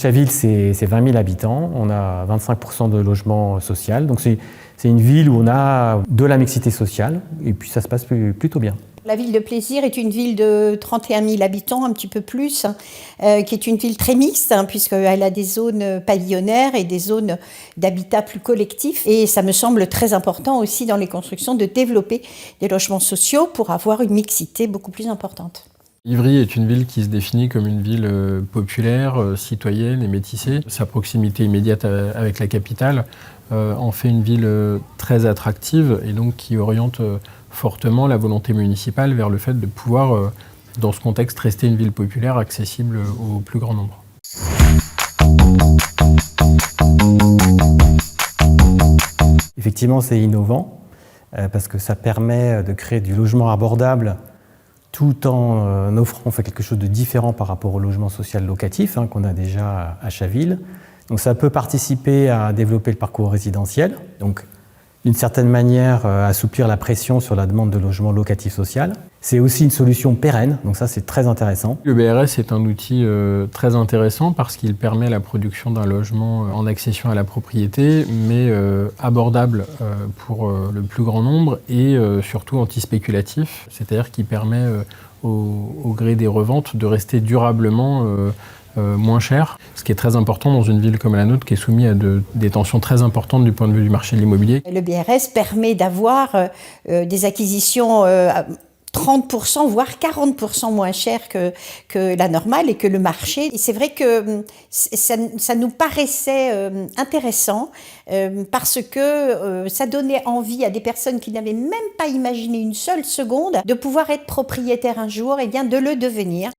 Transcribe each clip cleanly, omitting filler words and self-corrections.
Chaville, c'est 20 000 habitants, on a 25% de logement social, donc c'est une ville où on a de la mixité sociale, et puis ça se passe plutôt bien. La ville de Plaisir est une ville de 31 000 habitants, un petit peu plus, qui est une ville très mixte, puisqu'elle a des zones pavillonnaires et des zones d'habitat plus collectif. Et ça me semble très important aussi dans les constructions de développer des logements sociaux pour avoir une mixité beaucoup plus importante. Ivry est une ville qui se définit comme une ville populaire, citoyenne et métissée. Sa proximité immédiate avec la capitale en fait une ville très attractive et donc qui oriente fortement la volonté municipale vers le fait de pouvoir, dans ce contexte, rester une ville populaire accessible au plus grand nombre. Effectivement, c'est innovant parce que ça permet de créer du logement abordable tout en offrant quelque chose de différent par rapport au logement social locatif qu'on a déjà à Chaville. Donc ça peut participer à développer le parcours résidentiel, donc d'une certaine manière assouplir la pression sur la demande de logement locatif social. C'est aussi une solution pérenne, donc ça c'est très intéressant. Le BRS est un outil très intéressant parce qu'il permet la production d'un logement en accession à la propriété, mais abordable pour le plus grand nombre et surtout anti-spéculatif, c'est-à-dire qu'il permet au gré des reventes de rester durablement moins cher, ce qui est très important dans une ville comme la nôtre qui est soumise à des tensions très importantes du point de vue du marché de l'immobilier. Le BRS permet d'avoir des acquisitions 30% voire 40% moins chères que la normale et que le marché. Et c'est vrai que ça nous paraissait intéressant parce que ça donnait envie à des personnes qui n'avaient même pas imaginé une seule seconde de pouvoir être propriétaire un jour et bien de le devenir.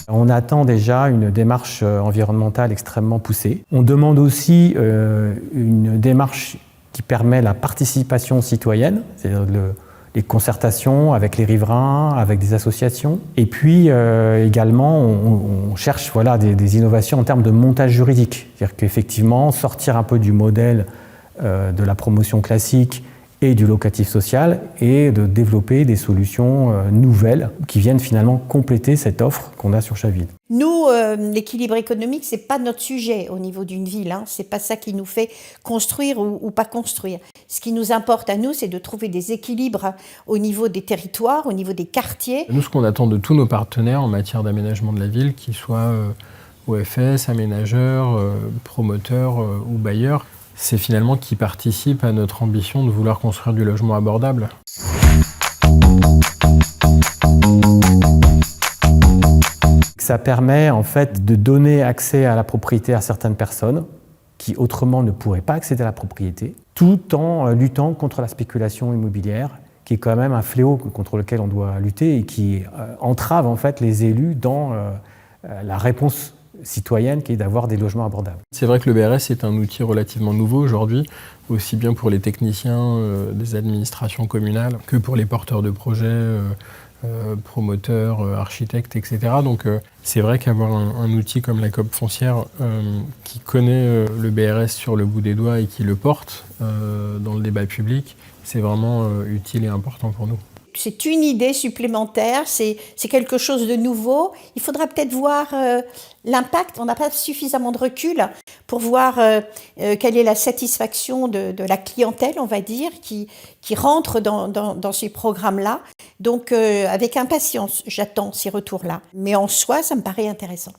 On attend déjà une démarche environnementale extrêmement poussée. On demande aussi une démarche qui permet la participation citoyenne, c'est-à-dire les concertations avec les riverains, avec des associations. Et puis également, on cherche des innovations en termes de montage juridique. C'est-à-dire qu'effectivement, sortir un peu du modèle de la promotion classique et du locatif social et de développer des solutions nouvelles qui viennent finalement compléter cette offre qu'on a sur Chaville. Nous, l'équilibre économique, c'est pas notre sujet au niveau d'une ville. C'est pas ça qui nous fait construire ou pas construire. Ce qui nous importe à nous, c'est de trouver des équilibres au niveau des territoires, au niveau des quartiers. Nous, ce qu'on attend de tous nos partenaires en matière d'aménagement de la ville, qu'ils soient OFS, aménageurs, promoteurs ou bailleurs, c'est finalement qu'ils participent à notre ambition de vouloir construire du logement abordable. Ça permet en fait de donner accès à la propriété à certaines personnes qui autrement ne pourraient pas accéder à la propriété, tout en luttant contre la spéculation immobilière, qui est quand même un fléau contre lequel on doit lutter et qui entrave en fait les élus dans la réponse citoyenne qui est d'avoir des logements abordables. C'est vrai que le BRS est un outil relativement nouveau aujourd'hui, aussi bien pour les techniciens des administrations communales que pour les porteurs de projets, promoteurs, architectes, etc. Donc c'est vrai qu'avoir un outil comme la COP foncière qui connaît le BRS sur le bout des doigts et qui le porte dans le débat public, c'est vraiment utile et important pour nous. C'est une idée supplémentaire, c'est quelque chose de nouveau. Il faudra peut-être voir l'impact. On n'a pas suffisamment de recul pour voir quelle est la satisfaction de la clientèle, on va dire, qui rentre dans ces programmes-là. Donc, avec impatience, j'attends ces retours-là. Mais en soi, ça me paraît intéressant.